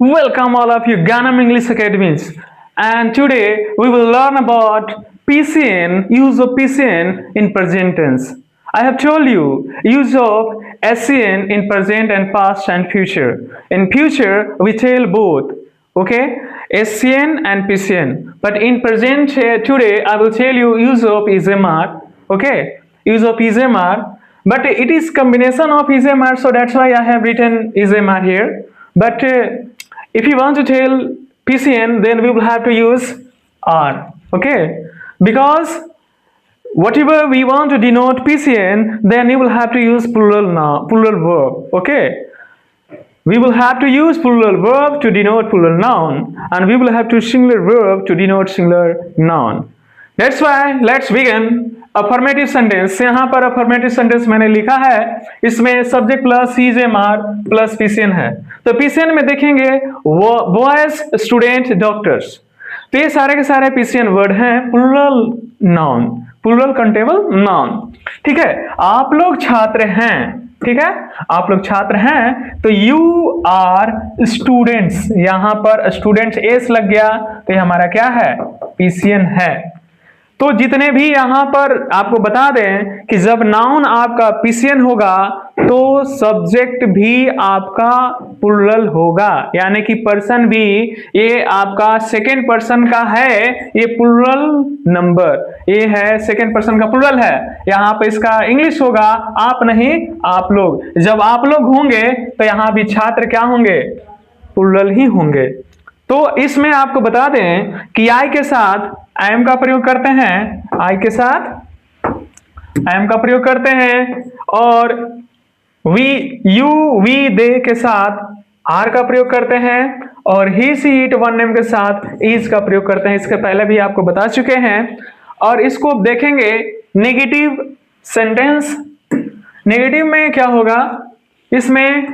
Welcome all of you Ganam English Academies, and today we will learn about PCN, use of PCN in present tense. I have told you use of SCN in present and past and future. In future we tell both, okay, SCN and PCN. But in present today I will tell you use of ISMR, okay, use of ISMR. But it is combination of ISMR, so that's why I have written ISMR here. But if you want to tell PCN, then we will have to use R, okay? Because whatever we want to denote PCN, then you will have to use plural noun, plural verb, okay? We will have to use plural verb to denote plural noun, and we will have to singular verb to denote singular noun. That's why let's begin. Affirmative sentence, यहाँ पर affirmative sentence मैंने लिखा है, इसमें subject plus ISMR plus PCN है। तो PCN में देखेंगे बॉयज, स्टूडेंट, डॉक्टर्स, तो ये सारे के सारे PCN वर्ड हैं plural noun, plural countable noun. ठीक है, आप लोग छात्र हैं, ठीक है, आप लोग छात्र हैं, तो यू आर स्टूडेंट्स, यहाँ पर स्टूडेंट्स एस लग गया, तो ये हमारा क्या है, PCN है। तो जितने भी यहां पर आपको बता दें कि जब नाउन आपका PCN होगा तो सब्जेक्ट भी आपका प्लूरल होगा, यानी कि पर्सन भी ये आपका सेकेंड पर्सन का है, ये प्लूरल नंबर, ये है सेकेंड पर्सन का प्लूरल है। यहां पर इसका इंग्लिश होगा आप नहीं आप लोग। जब आप लोग होंगे तो यहां भी छात्र क्या होंगे, प्लूरल ही होंगे। तो इसमें आपको बता दें कि आई के साथ एम का प्रयोग करते हैं, आई के साथ एम का प्रयोग करते हैं, और वी, यू, वी, दे के साथ आर का प्रयोग करते हैं, और ही, सी, इट, वन नेम के साथ इज का प्रयोग करते हैं। इसके पहले भी आपको बता चुके हैं। और इसको देखेंगे नेगेटिव सेंटेंस। नेगेटिव में क्या होगा, इसमें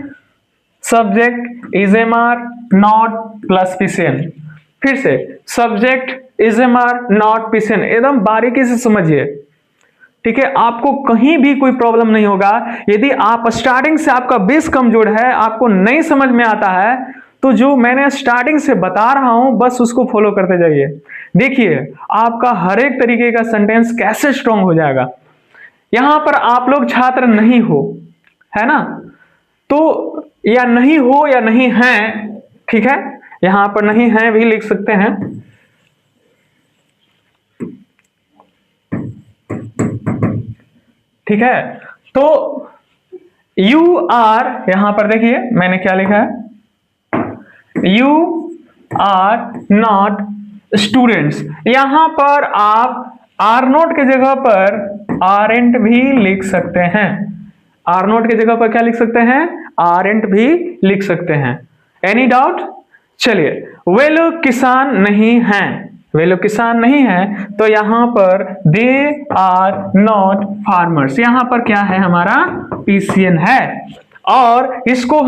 subject ISMR not plus PCN। फिर से सब्जेक्ट ISMR नॉट PCN, एकदम बारीकी से समझिए, ठीक है, आपको कहीं भी कोई प्रॉब्लम नहीं होगा। यदि आप स्टार्टिंग से आपका बेस कमजोर है, आपको नहीं समझ में आता है, तो जो मैंने स्टार्टिंग से बता रहा हूं बस उसको फॉलो करते जाइए। देखिए आपका हर एक तरीके का सेंटेंस कैसे स्ट्रांग हो जाएगा। यहां पर आप लोग छात्र नहीं हो, है ना, तो या नहीं हो या नहीं है, ठीक है, यहां पर नहीं है भी लिख सकते हैं। ठीक है, तो यू आर, यहां पर देखिए मैंने क्या लिखा है, यू आर नॉट स्टूडेंट्स। यहां पर आप आर नोट के जगह पर आरेंट भी लिख सकते हैं। आर नोट के जगह पर क्या लिख सकते हैं, आरेंट भी लिख सकते हैं। Any doubt? चलिए, वे लोग किसान नहीं हैं, वे लोग किसान नहीं हैं, तो यहां पर दे आर नॉट फार्मर्स, यहां पर क्या है, हमारा PCN है। और इसको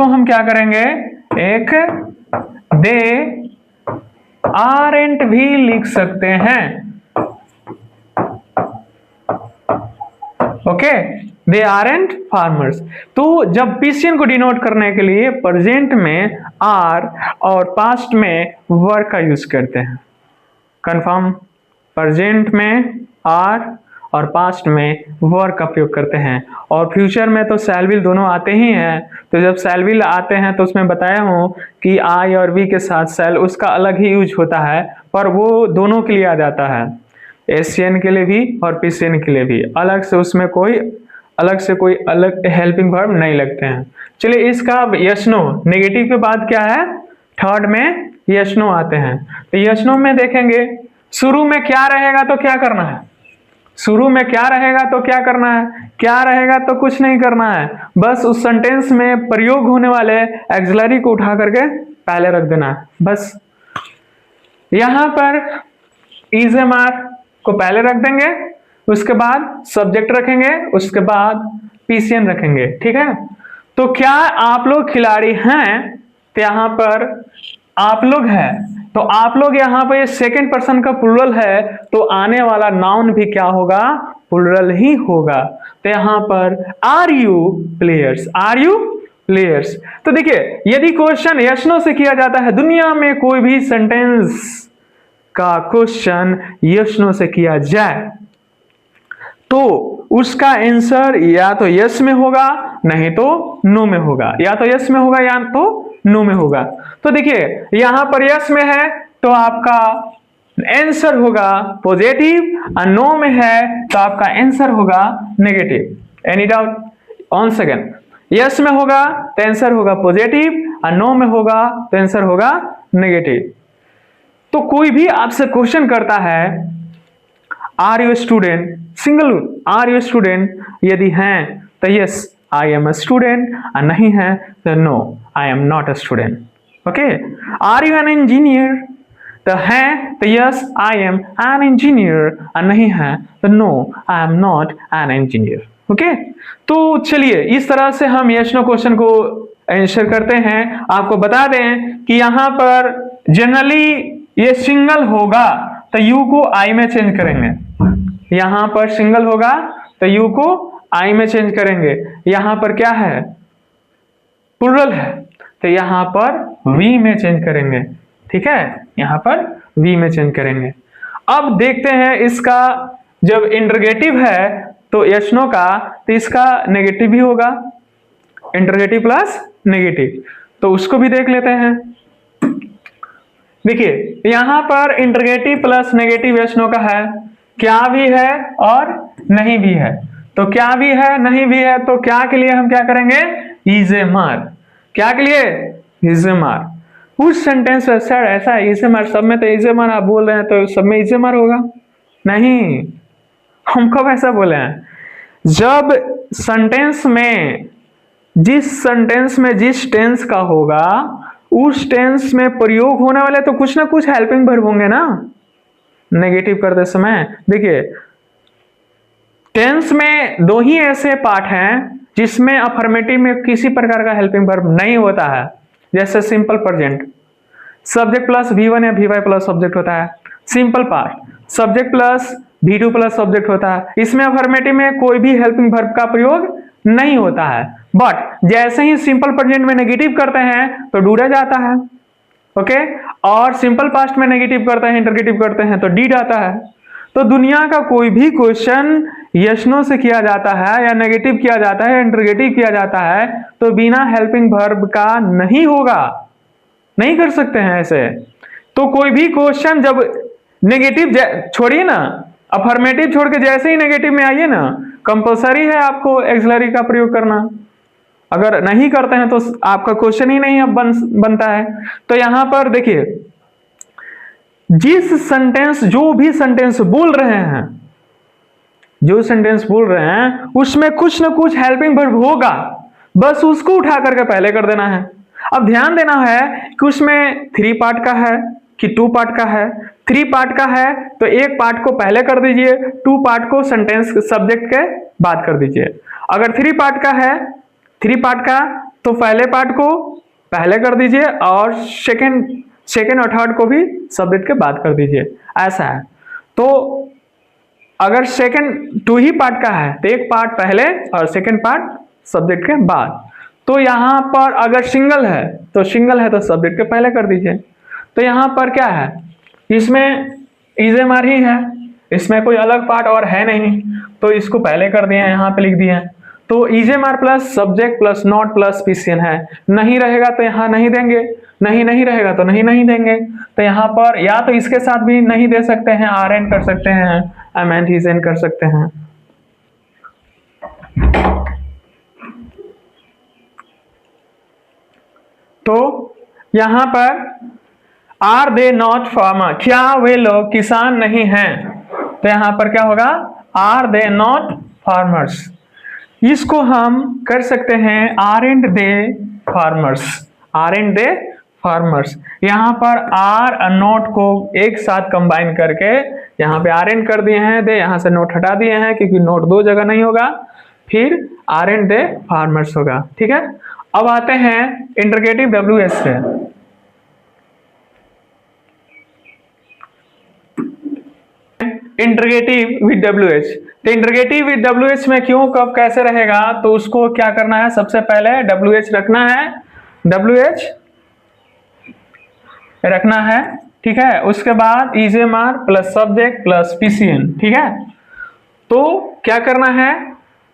हम क्या करेंगे, एक दे आरेंट भी लिख सकते हैं, ओके, दे आरेंट फार्मर्स। तो जब PCN को डिनोट करने के लिए प्रेजेंट में आर और पास्ट में वर्क का यूज करते हैं। कंफर्म, प्रेजेंट में आर और पास्ट में वर्क का प्रयोग करते हैं। और फ्यूचर में तो शैल विल दोनों आते ही हैं। तो जब शैल विल आते हैं तो उसमें बताया हूं कि आई और वी के साथ शैल, उसका अलग ही यूज होता है, पर वो दोनों के लिए आ जाता है, SCN के लिए भी और PCN के लिए भी। अलग से उसमें कोई अलग हेल्पिंग वर्ब नहीं लगते हैं। चलिए, इसका यस नो, नेगेटिव के बाद क्या है, थर्ड में यस नो आते हैं। तो यस नो में देखेंगे शुरू में क्या रहेगा तो क्या करना है, शुरू में क्या रहेगा तो क्या करना है, क्या रहेगा तो कुछ नहीं करना है, बस उस सेंटेंस में प्रयोग होने वाले एक्सिलरी को उठा करके पहले रख देना है। बस यहां पर ISMR को पहले रख देंगे, उसके बाद सब्जेक्ट रखेंगे, उसके बाद PCN रखेंगे, ठीक है। तो क्या आप लोग खिलाड़ी हैं, तो यहां पर आप लोग हैं, तो आप लोग यहाँ पे सेकंड पर्सन का प्लूरल है तो आने वाला नाउन भी क्या होगा, प्लूरल ही होगा। तो यहाँ पर are you players, are you players. तो देखिए यदि क्वेश्चन यस नो से किया जाता है, दुनिया में कोई भी सेंटेंस का क्वेश्चन यस नो से किया जाए तो उसका आंसर या तो यस में होगा नहीं तो नो में होगा, या तो यस में होगा या तो नो में होगा। तो देखिए यहां पर यस में है तो आपका आंसर होगा पॉजिटिव और नो में है तो आपका आंसर होगा negative. Any doubt? On second, yes में होगा तो आंसर होगा पॉजिटिव और नो में होगा तो आंसर होगा नेगेटिव। तो कोई भी आपसे क्वेश्चन करता है are you student, single are you student, यदि हैं तो yes I am a student और नहीं है तो no I am not a student. Okay, are you an engineer, तो हैं तो yes I am an engineer और नहीं है तो no I am not an engineer. Okay, तो चलिए इस तरह से हम यस नो क्वेश्चन को आंसर करते हैं। आपको बता दें कि यहाँ पर जनरली ये सिंगल होगा तो यू को आई में चेंज करेंगे, यहां पर सिंगल होगा तो यू को आई में चेंज करेंगे। यहां पर क्या है, प्लूरल है तो यहां पर वी में चेंज करेंगे। ठीक है, यहां पर वी में चेंज करेंगे। अब देखते हैं इसका, जब इंटरोगेटिव है तो यस नो का, तो इसका नेगेटिव भी होगा, इंटरोगेटिव प्लस नेगेटिव, तो उसको भी देख लेते हैं। देखिए यहां पर interrogative plus negative yes no का है, क्या भी है और नहीं भी है। तो क्या भी है नहीं भी है तो क्या के लिए हम क्या करेंगे, इज ए मार। क्या के लिए, इज ए मार। उस सेंटेंस में सर ऐसा है इज ए मार, सब में तो इज ए मार आप बोल रहे हैं तो सब में इज ए मार होगा, नहीं, हम कब ऐसा बोले हैं, जब सेंटेंस में जिस टेंस का होगा उस टेंस में प्रयोग होने वाले तो कुछ ना कुछ हेल्पिंग वर्ब होंगे ना नेगेटिव करते समय। देखिए टेंस में दो ही ऐसे पार्ट हैं जिसमें अफर्मेटिव में किसी प्रकार का हेल्पिंग वर्ब नहीं होता है, जैसे simple present, subject plus V1 या VY प्लस सब्जेक्ट होता है। Simple part subject plus V2 plus subject होता है, इसमें अफर्मेटिव में कोई भी हेल्पिंग वर्ब का प्रयोग नहीं होता है। बट जैसे ही सिंपल प्रेजेंट में नेगेटिव करते हैं तो डूडा जाता है। ओके, और सिंपल पास्ट में नेगेटिव करते हैं, इंटरगेटिव करते हैं तो डीड आता है। तो दुनिया का कोई भी क्वेश्चन यस नो से किया जाता है या नेगेटिव किया जाता है, इंटरगेटिव किया जाता है तो बिना हेल्पिंग वर्ब का नहीं होगा, नहीं कर सकते हैं ऐसे। तो कोई भी क्वेश्चन जब नेगेटिव छोड़िए ना, अफर्मेटिव छोड़ के जैसे ही नेगेटिव में आइए ना, कंपल्सरी है आपको एक्सिलरी का प्रयोग करना। अगर नहीं करते हैं तो आपका क्वेश्चन ही नहीं अब बनता है। तो यहां पर देखिए जिस सेंटेंस, जो भी सेंटेंस बोल रहे हैं, जो सेंटेंस बोल रहे हैं उसमें कुछ ना कुछ हेल्पिंग वर्ब होगा, बस उसको उठा करके पहले कर देना है। अब ध्यान देना है कि उसमें 3 पार्ट का है कि 2 पार्ट का है। 3 पार्ट का है तो एक पार्ट को पहले कर दीजिए, 2 पार्ट को सेंटेंस सब्जेक्ट के बाद कर दीजिए। अगर 3 पार्ट का है, 3 पार्ट का तो पहले पार्ट को पहले कर दीजिए और सेकेंड और थर्ड को भी सब्जेक्ट के बाद कर दीजिए, ऐसा है। तो अगर सेकेंड 2 ही पार्ट का है तो एक पार्ट पहले और सेकेंड पार्ट सब्जेक्ट के बाद। तो यहां पर अगर सिंगल है तो सब्जेक्ट के पहले कर दीजिए। तो यहां पर क्या है, इसमें इज एम आर ही है, इसमें कोई अलग पार्ट और है नहीं, तो इसको पहले कर दिए, यहाँ पे लिख दिए। तो is am are plus subject plus not plus P C N है, नहीं रहेगा तो यहाँ नहीं देंगे, नहीं रहेगा तो नहीं देंगे। तो यहाँ पर या तो इसके साथ भी नहीं दे सकते हैं, आर एन कर सकते हैं, एम एन इज एन कर सकते हैं। तो यहां पर आर दे नॉट फार्मर, क्या वे लोग किसान नहीं हैं, तो यहां पर क्या होगा, आर दे नॉट फार्मर्स। इसको हम कर सकते हैं are and they farmers, are and they farmers. यहां पर आर और नॉट को एक साथ कंबाइन करके यहाँ पे आर एंड कर दिए हैं, दे यहां से नोट हटा दिए हैं क्योंकि नोट 2 जगह नहीं होगा, फिर आर एंड दे फार्मर्स होगा। ठीक है, अब आते हैं इंटरगेटिव WH पे। Interrogative with WH। तो इंटरगेटिव विद WH में क्यों कब कैसे रहेगा, तो उसको क्या करना है, सबसे पहले WH रखना है, WH रखना है, ठीक है। उसके बाद EJMR plus subject plus PCN, ठीक है। तो क्या करना है,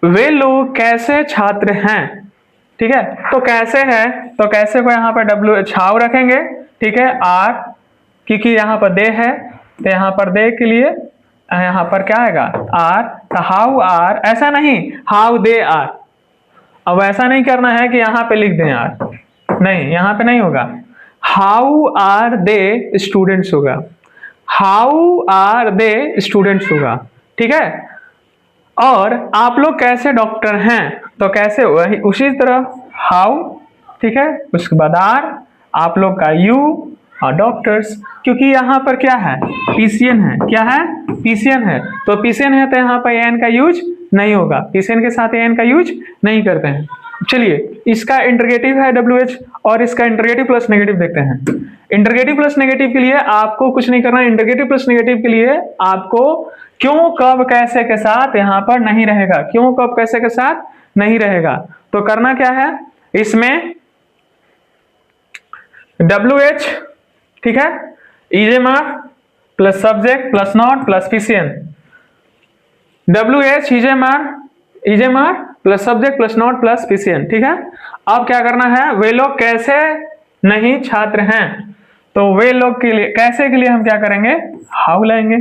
वे लोग कैसे छात्र हैं, ठीक है। तो कैसे है, तो कैसे को यहाँ पर WH हाउ रखेंगे, ठीक है। R क्योंकि यहाँ पर दे है, तो यहाँ पर दे के लिए यहाँ पर क्या आएगा R, तो हाउ आर, ऐसा नहीं हाउ दे आर। अब ऐसा नहीं करना है कि यहाँ पे लिख दें R, नहीं, यहाँ पे नहीं होगा। हाउ आर दे स्टूडेंट्स होगा, हाउ आर दे स्टूडेंट्स होगा, ठीक है। और आप लोग कैसे डॉक्टर हैं, तो कैसे वही उसी तरह हाउ, ठीक है। उसके बाद आर, आप लोग का यू और डॉक्टर्स, क्योंकि यहाँ पर क्या है PCN है, क्या है PCN है, तो PCN है तो यहाँ पर एन का यूज नहीं होगा, PCN के साथ एन का यूज नहीं करते हैं। चलिए इसका इंटरगेटिव है WH और इसका इंटरगेटिव प्लस नेगेटिव देखते हैं। इंटरगेटिव प्लस नेगेटिव के लिए आपको कुछ नहीं करना, इंटरगेटिव प्लस नेगेटिव के लिए आपको क्यों कब कैसे के साथ यहाँ पर नहीं रहेगा, क्यों कब कैसे के साथ नहीं रहेगा। तो करना क्या है, इसमें WH, ठीक है, EJMR plus subject plus not plus PCN, WH EJMR plus subject plus not plus PCN, ठीक है। अब क्या करना है, वे लोग कैसे नहीं छात्र हैं, तो वे लोग के लिए, कैसे के लिए हम क्या करेंगे, हाउ लाएंगे,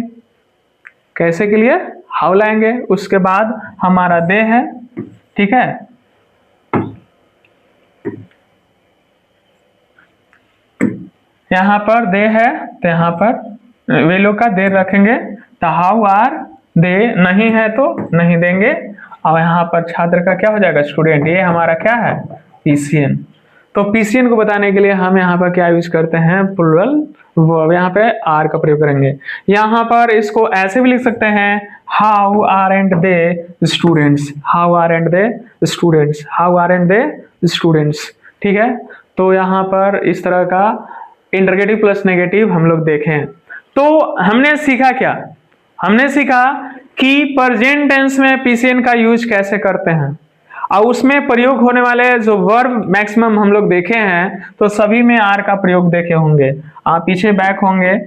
कैसे के लिए हाउ लाएंगे। उसके बाद हमारा दे है, ठीक है, यहाँ पर दे है तो यहाँ पर वे लोग का दे रखेंगे, तो हाउ आर दे, नहीं है तो नहीं देंगे, और यहाँ पर छात्र का क्या हो जाएगा स्टूडेंट, ये हमारा क्या है PCN। तो PCN को बताने के लिए हम यहाँ पर क्या यूज करते हैं, प्लूरल वर्ब, यहाँ पे आर का प्रयोग करेंगे। यहाँ पर इसको ऐसे भी लिख सकते हैं, how are and they students, how are and they students, how are and they students, ठीक है। तो यहाँ पर इस तरह का इंटरगेटिव प्लस नेगेटिव हम लोग देखें। तो हमने सीखा क्या, हमने सीखा कि प्रेजेंट टेंस में PCN का यूज कैसे करते हैं, और उसमें प्रयोग होने वाले जो वर्ब मैक्सिमम हम लोग देखे हैं, तो सभी में आर का प्रयोग देखे होंगे। आप पीछे बैक होंगे,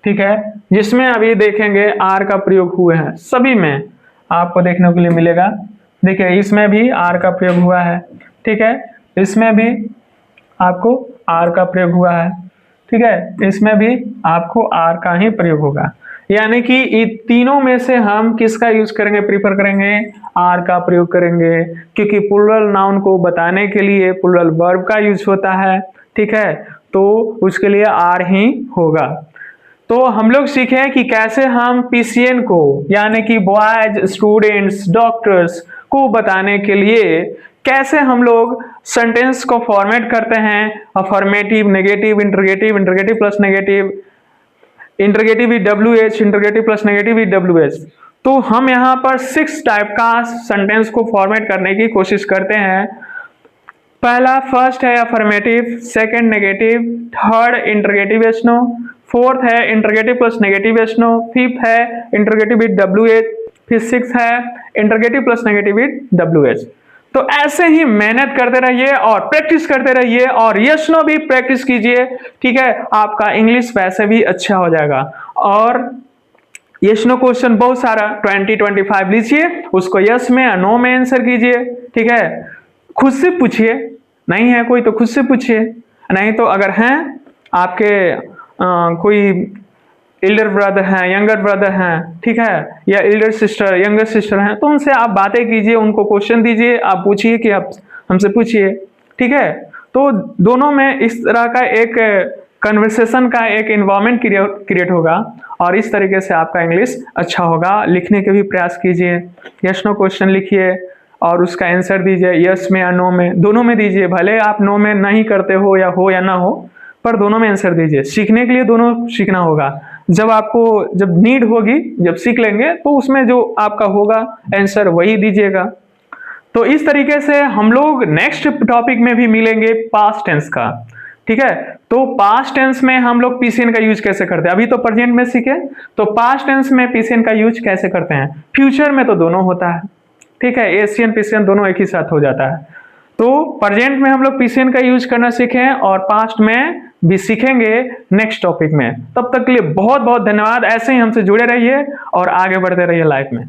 ठीक है, जिसमें अभी देखेंगे आर का प्रयोग हुए हैं, सभी में आपको देखने के लिए मिलेगा। देखिए इसमें भी आर का प्रयोग हुआ है, ठीक है, इसमें भी आपको आर का प्रयोग हुआ है, ठीक है, इसमें भी आपको आर का ही प्रयोग होगा। यानी कि इन तीनों में से हम किसका यूज करेंगे, प्रीफर करेंगे, आर का प्रयोग करेंगे, क्योंकि प्लूरल नाउन को बताने के लिए प्लूरल वर्ब का यूज होता है, ठीक है, तो उसके लिए आर ही होगा। तो हम लोग सीखे कि कैसे हम PCN को, यानी कि बॉयज स्टूडेंट्स डॉक्टर्स को बताने के लिए कैसे हम लोग सेंटेंस को फॉर्मेट करते हैं, affirmative, negative, interrogative, interrogative plus negative, interrogative with WH, interrogative plus negative with WH। तो हम यहाँ पर 6 टाइप का सेंटेंस को फॉर्मेट करने की कोशिश करते हैं। पहला फर्स्ट है affirmative, second negative, third interrogative yes no, fourth है interrogative plus negative yes no, fifth है इंटरगेटिव विद WH, फिर सिक्स्थ है interrogative plus negative with WH। तो ऐसे ही मेहनत करते रहिए और प्रैक्टिस करते रहिए, और यस नो भी प्रैक्टिस कीजिए, ठीक है, आपका इंग्लिश वैसे भी अच्छा हो जाएगा। और यस नो क्वेश्चन बहुत सारा 20-25 लीजिए, उसको यस में या नो में आंसर कीजिए, ठीक है, खुद से पूछिए, नहीं है कोई तो खुद से पूछिए, नहीं तो अगर हैं आपके कोई एल्डर ब्रदर हैं, यंगर ब्रदर हैं, ठीक है, या एल्डर सिस्टर, यंगर सिस्टर हैं, तो उनसे आप बातें कीजिए, उनको क्वेश्चन दीजिए, आप पूछिए कि आप हमसे पूछिए, ठीक है। तो दोनों में इस तरह का एक कन्वर्सेशन का एक एनवायरनमेंट क्रिएट होगा, और इस तरीके से आपका इंग्लिश अच्छा होगा। लिखने के भी प्रयास कीजिए, यस नो क्वेश्चन लिखिए और उसका आंसर दीजिए, यस में या नो में, दोनों में दीजिए, भले आप नो में नहीं करते हो या ना हो, पर दोनों में आंसर दीजिए। सीखने के लिए दोनों सीखना होगा, जब आपको जब नीड होगी, जब सीख लेंगे तो उसमें जो आपका होगा आंसर वही दीजिएगा। तो इस तरीके से हम लोग नेक्स्ट टॉपिक में भी मिलेंगे पास्ट टेंस का। ठीक है। तो पास्ट टेंस में हम लोग पीसीएन का यूज कैसे करते हैं, अभी तो प्रेजेंट में सीखे, तो पास्ट टेंस में पीसीएन का यूज कैसे करते हैं। फ्यूचर में तो दोनों होता है, ठीक है, एसीएन पीसीएन दोनों एक ही साथ हो जाता है। तो प्रेजेंट में हम लोग पीसीएन का यूज करना सीखें और पास्ट में भी सीखेंगे नेक्स्ट टॉपिक में। तब तक के लिए बहुत बहुत धन्यवाद। ऐसे ही हमसे जुड़े रहिए और आगे बढ़ते रहिए लाइफ में।